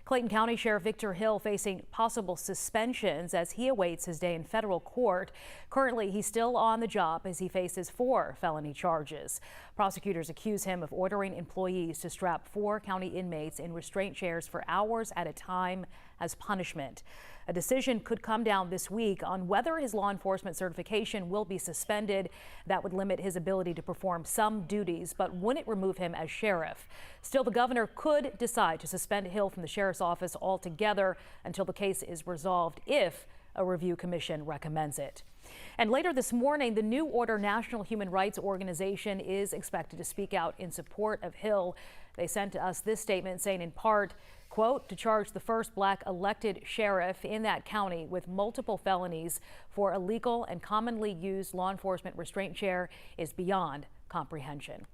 Clayton County Sheriff Victor Hill facing possible suspensions as he awaits his day in federal court. Currently, he's still on the job as he faces 4 felony charges. Prosecutors accuse him of ordering employees to strap 4 county inmates in restraint chairs for hours at a time as punishment. A decision could come down this week on whether his law enforcement certification will be suspended. That would limit his ability to perform some duties, but wouldn't remove him as sheriff. Still, the governor could decide to suspend Hill from the sheriff's office altogether until the case is resolved if a review commission recommends it. And later this morning, the New Order National Human Rights Organization is expected to speak out in support of Hill. They sent us this statement saying, in part, quote, to charge the first Black elected sheriff in that county with multiple felonies for illegal and commonly used law enforcement restraint chair is beyond comprehension.